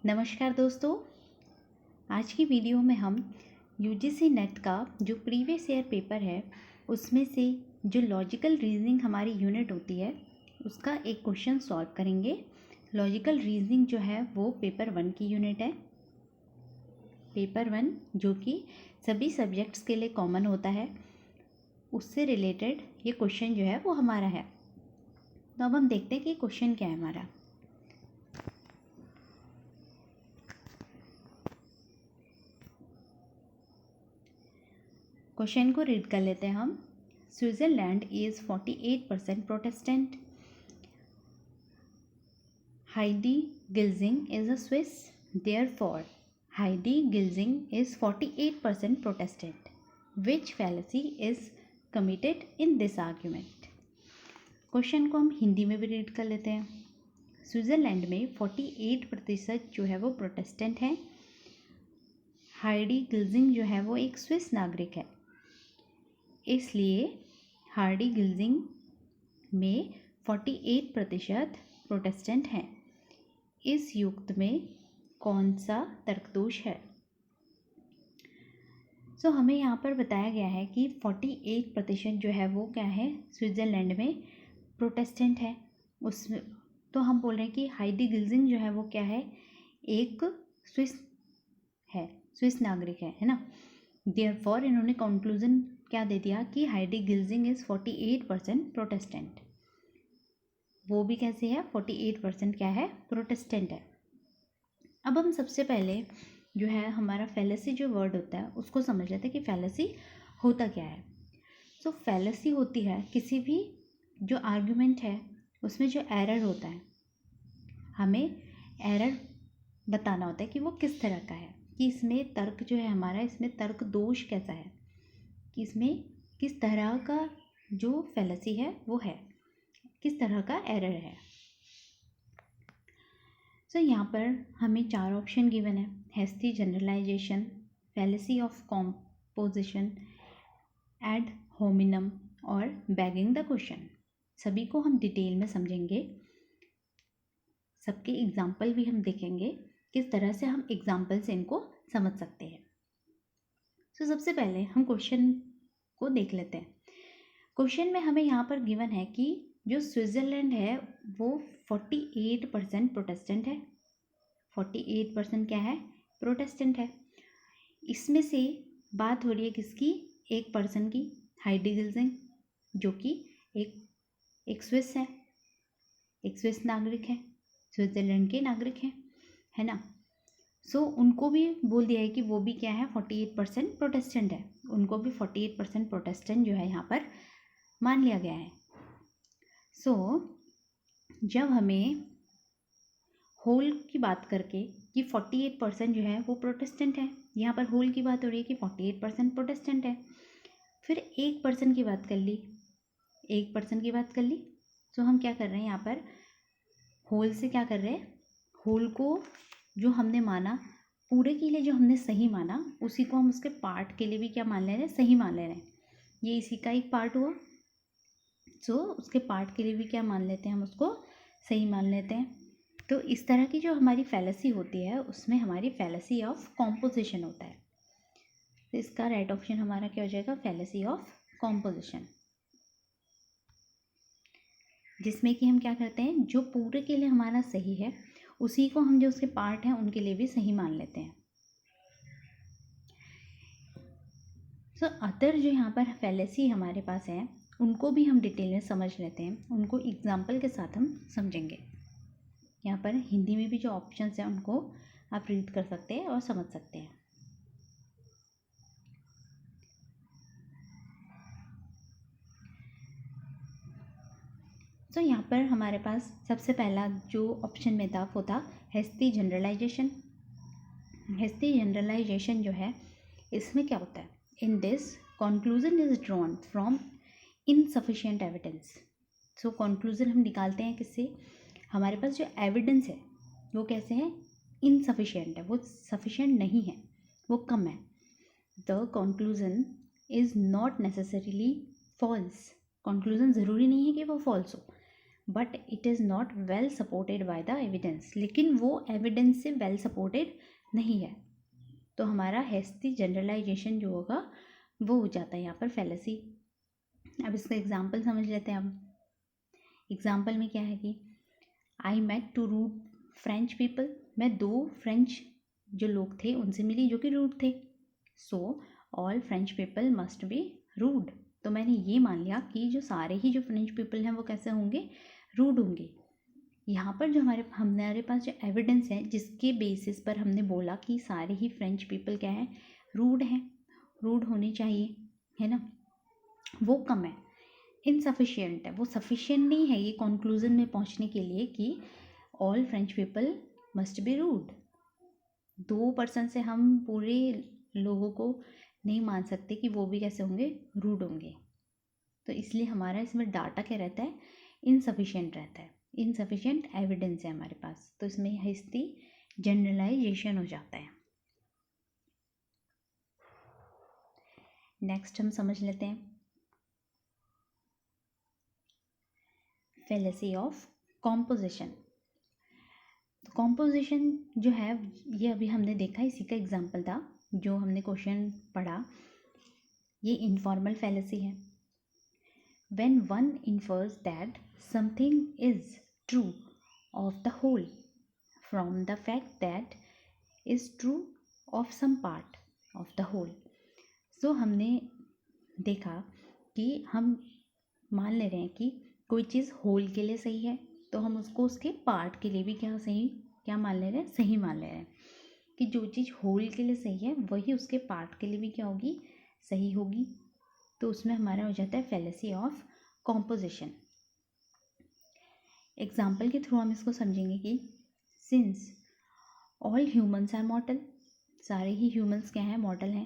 नमस्कार दोस्तों, आज की वीडियो में हम यूजीसी नेट का जो प्रीवियस ईयर पेपर है उसमें से जो लॉजिकल रीजनिंग हमारी यूनिट होती है उसका एक क्वेश्चन सॉल्व करेंगे। लॉजिकल रीजनिंग जो है वो पेपर 1 की यूनिट है। पेपर 1 जो कि सभी सब्जेक्ट्स के लिए कॉमन होता है, उससे रिलेटेड ये क्वेश्चन जो है वो हमारा है। तो अब हम देखते हैं कि क्वेश्चन क्या है हमारा। क्वेश्चन को रीड कर लेते हैं हम। Switzerland is 48% Protestant. Heidi Gilging is a Swiss, therefore Heidi Gilging is 48% Protestant. Which fallacy is committed in this argument. Question को हम हिंदी में भी रीड कर लेते हैं। स्विट्जरलैंड में 48% जो है वो प्रोटेस्टेंट है। हाइडी गिल्जिंग जो है वो एक स्विस नागरिक है, इसलिए हार्डी गिल्जिंग में 48% प्रोटेस्टेंट हैं। इस युक्त में कौन सा तर्कदोष है। हमें यहाँ पर बताया गया है कि 48% जो है वो क्या है, स्विट्ज़रलैंड में प्रोटेस्टेंट है। उसमें तो हम बोल रहे हैं कि हाइडी गिल्जिंग जो है वो क्या है, एक स्विस नागरिक है ना। देयरफॉर इन्होंने कंक्लूजन क्या दे दिया कि हाइडी गिल्जिंग इज़ 48% प्रोटेस्टेंट। वो भी कैसे है, 48% क्या है, प्रोटेस्टेंट है। अब हम सबसे पहले जो है हमारा फैलेसी जो वर्ड होता है उसको समझ लेते हैं कि फैलेसी होता क्या है। फैलेसी होती है किसी भी जो आर्गुमेंट है उसमें जो एरर होता है, हमें एरर बताना होता है कि वो किस तरह का है, कि इसमें तर्क जो है हमारा, इसमें तर्क दोष कैसा है, कि इसमें किस तरह का जो फैलेसी है वो है, किस तरह का एरर है। यहाँ पर हमें 4 ऑप्शन गिवन है। Hasty generalization, fallacy of composition, ad hominem और बैगिंग द क्वेश्चन। सभी को हम डिटेल में समझेंगे, सबके एग्जाम्पल भी हम देखेंगे किस तरह से हम एग्जाम्पल से इनको समझ सकते हैं। सबसे पहले हम क्वेश्चन को देख लेते हैं। क्वेश्चन में हमें यहाँ पर गिवन है कि जो स्विट्ज़रलैंड है वो 48% प्रोटेस्टेंट है। 48% क्या है, प्रोटेस्टेंट है। इसमें से बात हो रही है किसकी, एक पर्सन की, हाइडी गिल्जिंग, जो कि एक स्विस है, एक स्विस नागरिक है, स्विट्ज़रलैंड के नागरिक हैं, है ना। उनको भी बोल दिया है कि वो भी क्या है, 48% प्रोटेस्टेंट है। उनको भी 48% प्रोटेस्टेंट जो है यहाँ पर मान लिया गया है। जब हमें होल की बात करके कि 48% जो है वो प्रोटेस्टेंट है, यहाँ पर होल की बात हो रही है कि 48% प्रोटेस्टेंट है। फिर 1% की बात कर ली, 1% की बात कर ली। हम क्या कर रहे हैं यहाँ पर, होल से क्या कर रहे हैं, होल को जो हमने माना, पूरे के लिए जो हमने सही माना, उसी को हम उसके पार्ट के लिए भी क्या मान ले रहे हैं, सही मान ले रहे हैं। ये इसी का एक पार्ट हुआ। उसके पार्ट के लिए भी क्या मान लेते हैं, हम उसको सही मान लेते हैं। तो इस तरह की जो हमारी फैलेसी होती है उसमें हमारी फैलेसी ऑफ कॉम्पोजिशन होता है। तो इसका राइट ऑप्शन हमारा क्या हो जाएगा, फैलेसी ऑफ कॉम्पोजिशन, जिसमें कि हम क्या करते हैं, जो पूरे के लिए हमारा सही है उसी को हम जो उसके पार्ट हैं उनके लिए भी सही मान लेते हैं। अदर जो यहाँ पर फैलेसी हमारे पास है उनको भी हम डिटेल में समझ लेते हैं, उनको एग्जाम्पल के साथ हम समझेंगे। यहाँ पर हिंदी में भी जो ऑप्शंस हैं उनको आप रीड कर सकते हैं और समझ सकते हैं। यहाँ पर हमारे पास सबसे पहला जो ऑप्शन में था वो था हैस्टी जनरलाइजेशन। हैस्टी जनरलाइजेशन जो है, इसमें क्या होता है, in this conclusion is drawn from insufficient evidence. Conclusion हम निकालते हैं किससे, हमारे पास जो एविडेंस है वो कैसे है, इनसफिशिएंट है, वो सफिशिएंट नहीं है, वो कम है। The conclusion is not necessarily false. Conclusion ज़रूरी नहीं है कि वो फॉल्स हो, but it is not well supported by the evidence, लेकिन वो एविडेंस से वेल सपोर्टेड नहीं है। तो हमारा हैस्टी जनरलाइजेशन जो होगा वो हो जाता है यहाँ पर फैलेसी। अब इसका एग्जाम्पल समझ लेते हैं। अब एग्जाम्पल में क्या है कि I met two rude French people, मैं 2 फ्रेंच जो लोग थे उनसे मिली जो कि रूड थे। So all French people must be rude, तो मैंने ये मान लिया कि जो सारे ही जो फ्रेंच पीपल हैं वो कैसे होंगे, रूड होंगे। यहाँ पर जो हमारे पास जो एविडेंस है जिसके बेसिस पर हमने बोला कि सारे ही फ्रेंच पीपल क्या है, रूड हैं, रूड होने चाहिए, है ना, वो कम है, इनसफिशियंट है, वो सफिशियंट नहीं है ये कंक्लूजन में पहुँचने के लिए कि all French people must be rude. 2% से हम पूरे लोगों को नहीं मान सकते कि वो भी कैसे होंगे, रूड होंगे। तो इसलिए हमारा इसमें डाटा क्या रहता है, इनसफिशिएंट रहता है, इनसफिशिएंट एविडेंस है हमारे पास, तो इसमें हैस्टी जनरलाइजेशन हो जाता है। नेक्स्ट हम समझ लेते हैं फैलेसी ऑफ कॉम्पोजिशन। तो कॉम्पोजिशन जो है ये अभी हमने देखा, इसी का एग्जाम्पल था जो हमने क्वेश्चन पढ़ा, ये इनफॉर्मल फैलेसी है। When one infers that something is true of the whole from the fact that is true of some part of the whole, so हमने देखा कि हम मान ले रहे हैं कि कोई चीज़ होल के लिए सही है, तो हम उसको उसके पार्ट के लिए भी क्या मान ले रहे हैं, सही मान ले रहे हैं कि जो चीज़ होल के लिए सही है वही उसके पार्ट के लिए भी क्या होगी, सही होगी। तो उसमें हमारा हो जाता है फैलेसी ऑफ कॉम्पोजिशन। एग्जाम्पल के थ्रू हम इसको समझेंगे कि since all humans are mortal, सारे ही ह्यूमंस क्या हैं, मॉर्टल हैं,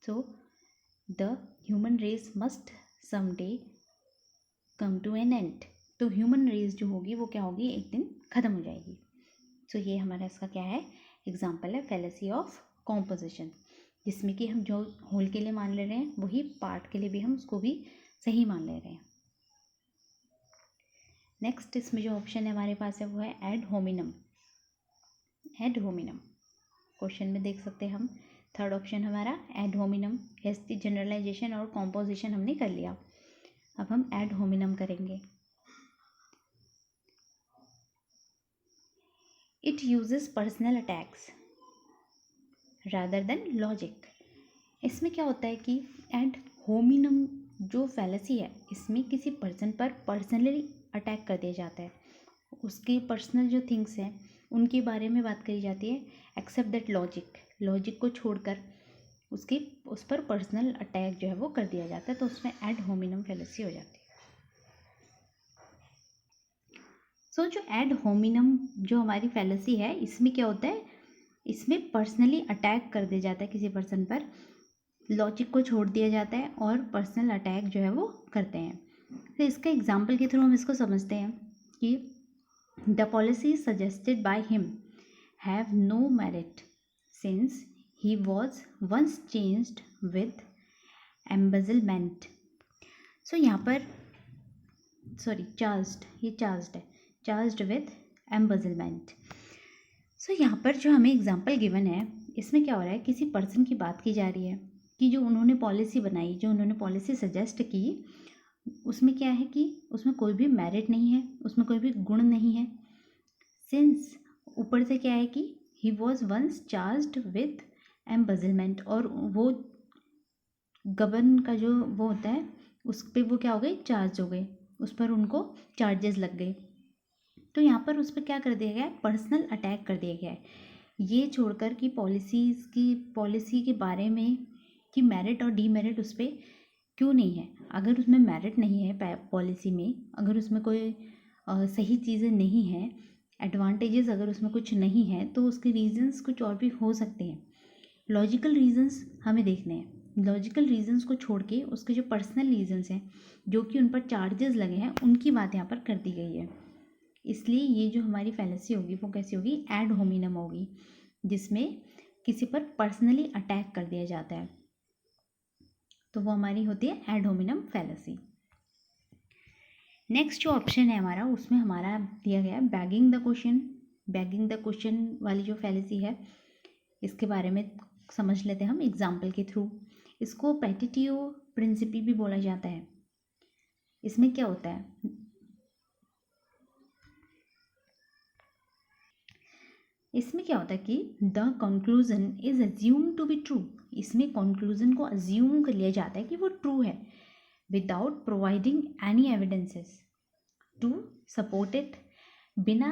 so the human race must someday come to an end, तो ह्यूमन रेस जो होगी वो क्या होगी, एक दिन ख़त्म हो जाएगी। सो ये हमारा इसका क्या है, एग्जाम्पल है फैलेसी ऑफ कॉम्पोजिशन, जिसमें कि हम जो होल के लिए मान ले रहे हैं वही पार्ट के लिए भी हम उसको भी सही मान ले रहे हैं। नेक्स्ट इसमें जो ऑप्शन है हमारे पास है वो है add hominem. Add hominem question में देख सकते हैं हम, थर्ड ऑप्शन हमारा एड होमिनम, हैस्टी जनरलाइजेशन और कॉम्पोजिशन हमने कर लिया। अब हम एड होमिनम करेंगे। It uses personal attacks rather than logic. इसमें क्या होता है कि एड होमिनम जो फैलेसी है इसमें किसी पर्सन पर पर्सनली अटैक कर दिया जाता है, उसके पर्सनल जो थिंग्स हैं उनके बारे में बात करी जाती है, एक्सेप्ट दैट लॉजिक को छोड़कर उस पर पर्सनल अटैक जो है वो कर दिया जाता है, तो उसमें एड होमिनम फैलेसी हो जाती है। सो जो एड होमिनम जो हमारी फैलेसी है इसमें क्या होता है, इसमें पर्सनली अटैक कर दिया जाता है किसी पर्सन पर, लॉजिक को छोड़ दिया जाता है और पर्सनल अटैक जो है वो करते हैं। तो इसका एग्जाम्पल के थ्रू हम इसको समझते हैं कि the policy suggested by him have no merit since he was once changed with embezzlement. So यहाँ पर चार्ज्ड विद एम्बेजलमेंट। सो यहाँ पर जो हमें एग्जाम्पल गिवन है इसमें क्या हो रहा है, किसी पर्सन की बात की जा रही है कि जो उन्होंने पॉलिसी बनाई, जो उन्होंने पॉलिसी सजेस्ट की, उसमें क्या है कि उसमें कोई भी मेरिट नहीं है, उसमें कोई भी गुण नहीं है। सिंस ऊपर से क्या है कि he was once charged with embezzlement, और वो गबन का जो वो होता है उस पर वो क्या हो गए, चार्ज हो गए, उस पर उनको चार्जेस लग गए। तो यहाँ पर उस पर क्या कर दिया गया है, पर्सनल अटैक कर दिया गया है, ये छोड़कर कि पॉलिसी के बारे में कि मेरिट और डीमेरिट उस पर क्यों नहीं है। अगर उसमें मेरिट नहीं है पॉलिसी में, अगर उसमें कोई सही चीज़ें नहीं हैं, एडवांटेजेस अगर उसमें कुछ नहीं है, तो उसके रीजंस कुछ और भी हो सकते हैं। लॉजिकल रीजंस हमें देखने हैं, लॉजिकल रीजंस को छोड़ के उसके जो पर्सनल रीजंस हैं जो कि उन पर चार्जेस लगे हैं उनकी बात यहाँ पर कर दी गई है। इसलिए ये जो हमारी फैलेसी होगी वो कैसी होगी, एड होमिनम होगी, जिसमें किसी पर पर्सनली अटैक कर दिया जाता है, तो वो हमारी होती है एड होमिनम फैलेसी। नेक्स्ट जो ऑप्शन है हमारा, उसमें हमारा दिया गया है bagging the question. Bagging the question वाली जो फैलेसी है, इसके बारे में समझ लेते हैं हम एग्जाम्पल के थ्रू। इसको पेटिटियो प्रिंसिपी भी बोला जाता है। इसमें क्या होता है, इसमें क्या होता है कि the conclusion is assume to be true. इसमें कंक्लूजन को अज्यूम कर लिया जाता है कि वो ट्रू है without providing any evidences to support it. बिना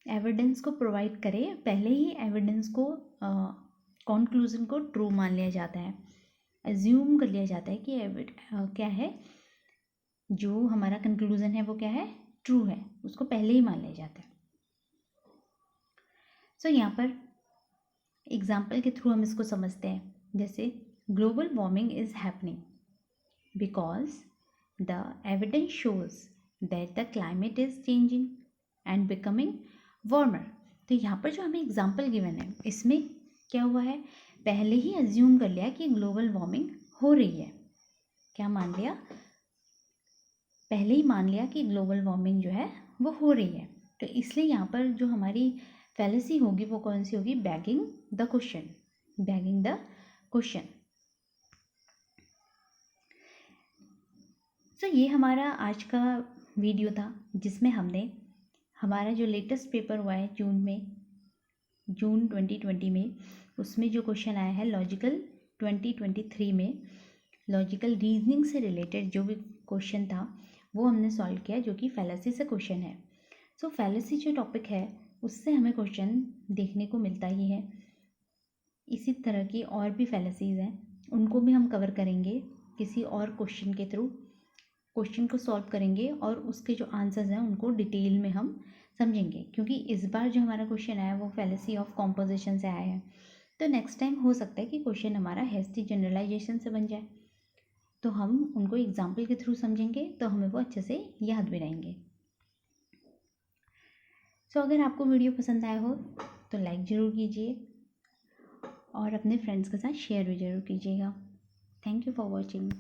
एविडेंस को प्रोवाइड करे पहले ही एविडेंस को कंक्लूजन को ट्रू मान लिया जाता है, अज्यूम कर लिया जाता है कि क्या है, जो हमारा कंक्लूजन है वो क्या है, ट्रू है, उसको पहले ही मान लिया जाता है। सो यहाँ पर एग्जाम्पल के थ्रू हम इसको समझते हैं। जैसे global warming is happening because the evidence shows that the climate is changing and becoming warmer. तो यहाँ पर जो हमें एग्जाम्पल गिवन है, इसमें क्या हुआ है, पहले ही अज्यूम कर लिया कि ग्लोबल वार्मिंग हो रही है। क्या मान लिया, पहले ही मान लिया कि ग्लोबल वार्मिंग जो है वो हो रही है। तो इसलिए यहाँ पर जो हमारी फैलेसी होगी वो कौन सी होगी, bagging the question. Bagging the question. तो ये हमारा आज का वीडियो था, जिसमें हमने हमारा जो लेटेस्ट पेपर हुआ है जून 2020 में, उसमें जो क्वेश्चन आया है लॉजिकल 2023 में, लॉजिकल रीजनिंग से रिलेटेड जो भी क्वेश्चन था वो हमने सॉल्व किया, जो कि फैलेसी से क्वेश्चन है। सो फैलेसी जो टॉपिक है उससे हमें क्वेश्चन देखने को मिलता ही है। इसी तरह की और भी फैलेसीज हैं, उनको भी हम कवर करेंगे किसी और क्वेश्चन के थ्रू। क्वेश्चन को सॉल्व करेंगे और उसके जो आंसर्स हैं उनको डिटेल में हम समझेंगे, क्योंकि इस बार जो हमारा क्वेश्चन आया वो फैलेसी ऑफ कॉम्पोजिशन से आया है। तो नेक्स्ट टाइम हो सकता है कि क्वेश्चन हमारा हेस्टी जनरलाइजेशन से बन जाए, तो हम उनको एग्जाम्पल के थ्रू समझेंगे तो हमें वो अच्छे से याद भी रहेंगे। सो अगर आपको वीडियो पसंद आया हो तो लाइक ज़रूर कीजिए और अपने फ्रेंड्स के साथ शेयर भी ज़रूर कीजिएगा। Thank you for watching.